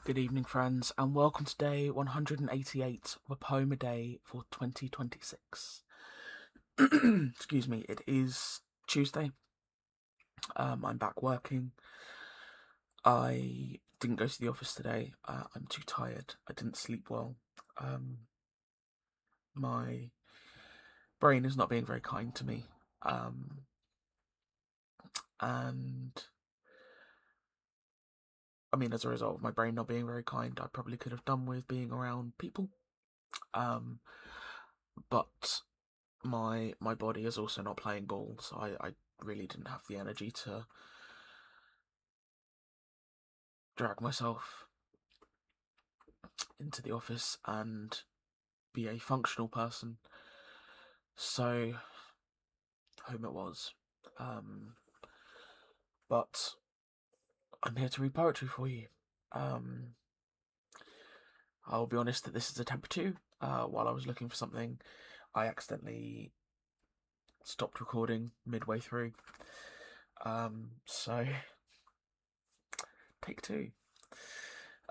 Good evening, friends, and welcome to day 188 of a poem a day for 2026. Excuse me, it is Tuesday. I'm back working. I didn't go to the office today. I'm too tired. I didn't sleep well. My brain is not being very kind to me. And I mean, as a result of my brain not being very kind, I probably could have done with being around people. But my body is also not playing ball, so I really didn't have the energy to drag myself into the office and be a functional person. So home it was. But I'm here to read poetry for you. I'll be honest that this is attempt 2. While I was looking for something, I accidentally stopped recording midway through. So take 2.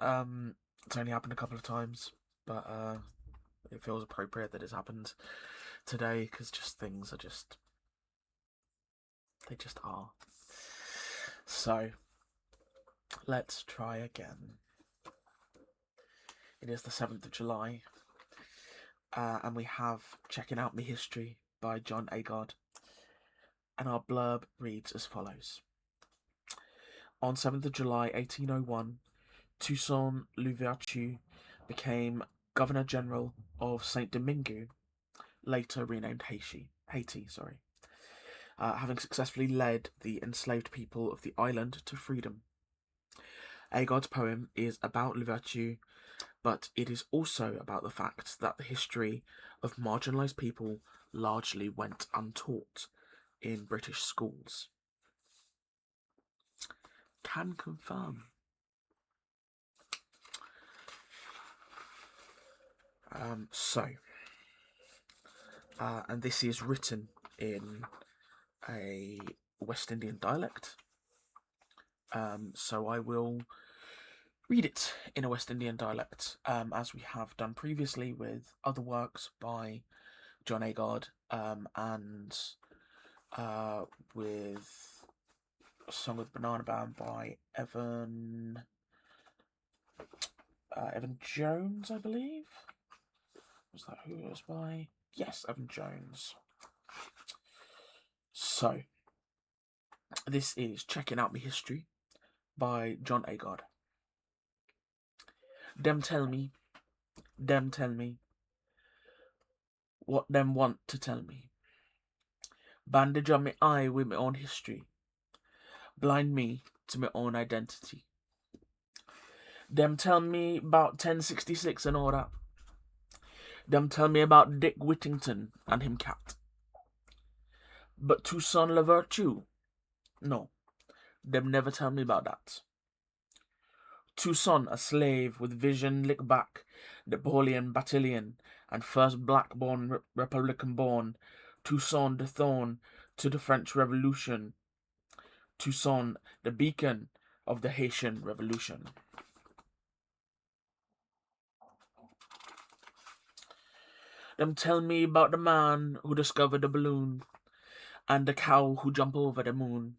It's only happened a couple of times, but it feels appropriate that it's happened today because things are they just are. So let's try again. It is the 7th of July, and we have Checking Out Me History by John Agard, and our blurb reads as follows. On 7th of July 1801, Toussaint Louverture became Governor General of Saint Domingue, later renamed Haiti. Having successfully led the enslaved people of the island to freedom. Agard's poem is about Louverture, but it is also about the fact that the history of marginalised people largely went untaught in British schools. Can confirm. And this is written in a West Indian dialect. So I will read it in a West Indian dialect, as we have done previously with other works by John Agard, and with a song with Banana Band by Evan Jones, I believe. Was that who it was by? Yes, Evan Jones. So, this is Checking Out Me History by John Agard. Them tell me, what them want to tell me. Bandage on me eye with my own history. Blind me to my own identity. Them tell me about 1066 and all that. Them tell me about Dick Whittington and him cat. But Toussaint Louverture? No, them never tell me about that. Toussaint, a slave with vision lick back, Napoleon battalion, and first black-born Republican-born, Toussaint the thorn to the French Revolution. Toussaint, the beacon of the Haitian Revolution. Them tell me about the man who discovered the balloon and the cow who jumped over the moon.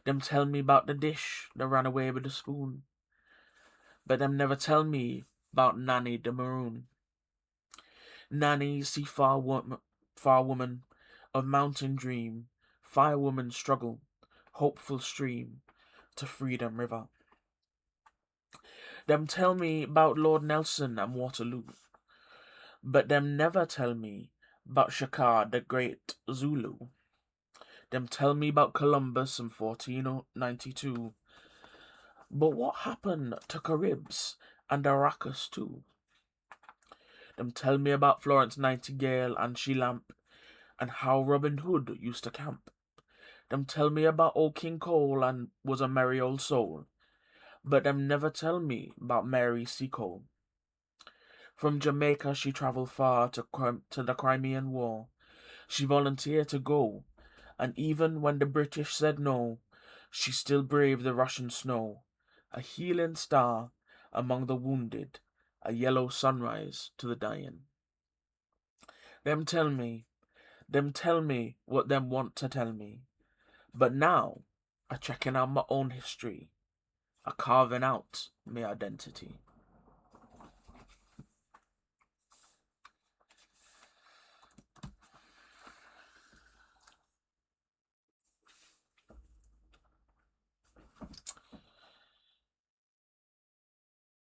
Them tell me about the dish that ran away with the spoon. But them never tell me about Nanny the maroon. Nanny, see far woman of mountain dream, firewoman struggle, hopeful stream to freedom river. Them tell me about Lord Nelson and Waterloo. But them never tell me about Shaka the great Zulu. Them tell me about Columbus in 1492. But what happened to Caribs and Arrakis too? Them tell me about Florence Nightingale and She Lamp, and how Robin Hood used to camp. Them tell me about old King Cole and was a merry old soul. But them never tell me about Mary Seacole. From Jamaica she travelled far to the Crimean War. She volunteered to go, and even when the British said no, she still braved the Russian snow. A healing star, among the wounded, a yellow sunrise to the dying. Them tell me, them tell me what them want to tell me. But now, a checking out my own history, a carving out my identity.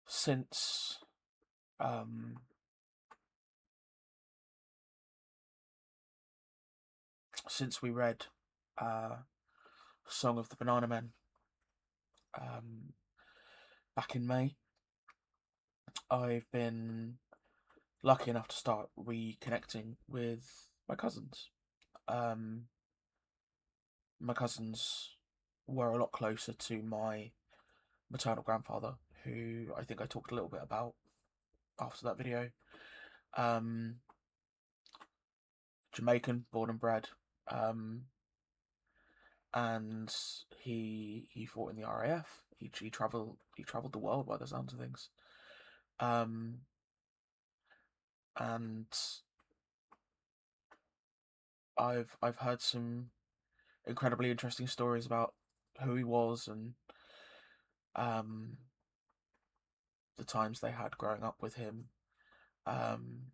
Since um, since we read Song of the Banana Men um, back in May, I've been lucky enough to start reconnecting with my cousins. Um, my cousins were a lot closer to my maternal grandfather, who I think I talked a little bit about after that video. Jamaican, born and bred, and he fought in the RAF. He travelled the world by the sounds of things, and I've heard some incredibly interesting stories about who he was and the times they had growing up with him, and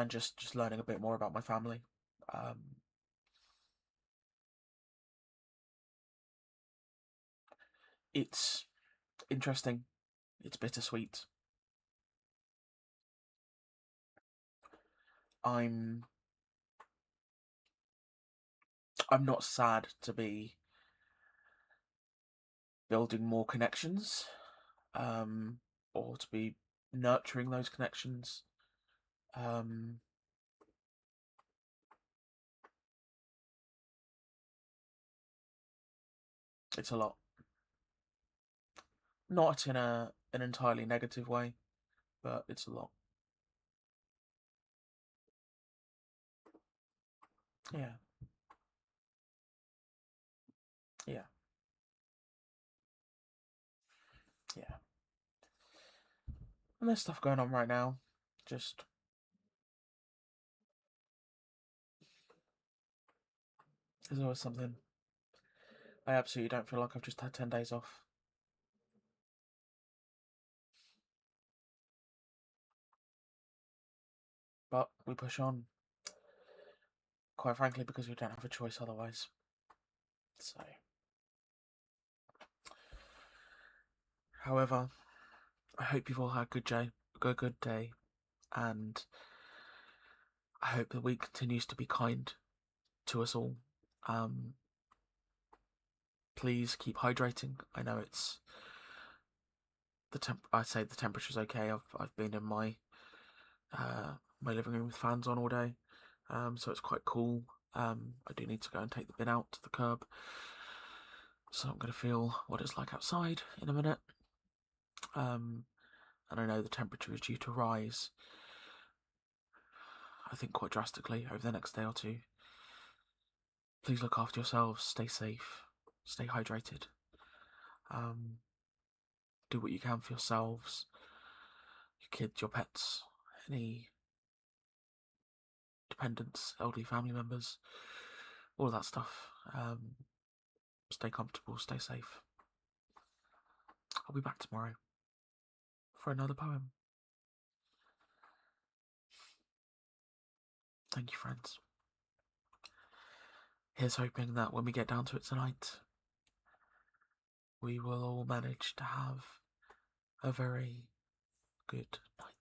just learning a bit more about my family. It's interesting. It's bittersweet. I'm not sad to be building more connections, or to be nurturing those connections. It's a lot. Not in an entirely negative way, but it's a lot. Yeah. Yeah. Yeah. And there's stuff going on right now. Just there's always something. I absolutely don't feel like I've just had 10 days off. But we push on. Quite frankly, because we don't have a choice otherwise. So, however, I hope you've all had a good day, and I hope the week continues to be kind to us all. Please keep hydrating. I know it's I'd say the temperature's okay. I've been in my my living room with fans on all day, so it's quite cool. I do need to go and take the bin out to the curb, so I'm going to feel what it's like outside in a minute. And I know the temperature is due to rise, I think, quite drastically over the next day or two. Please look after yourselves, stay safe, stay hydrated. Do what you can for yourselves, your kids, your pets, any dependents, elderly family members, all of that stuff. Stay comfortable, stay safe. I'll be back tomorrow for another poem. Thank you, friends. Here's hoping that when we get down to it tonight, we will all manage to have a very good night.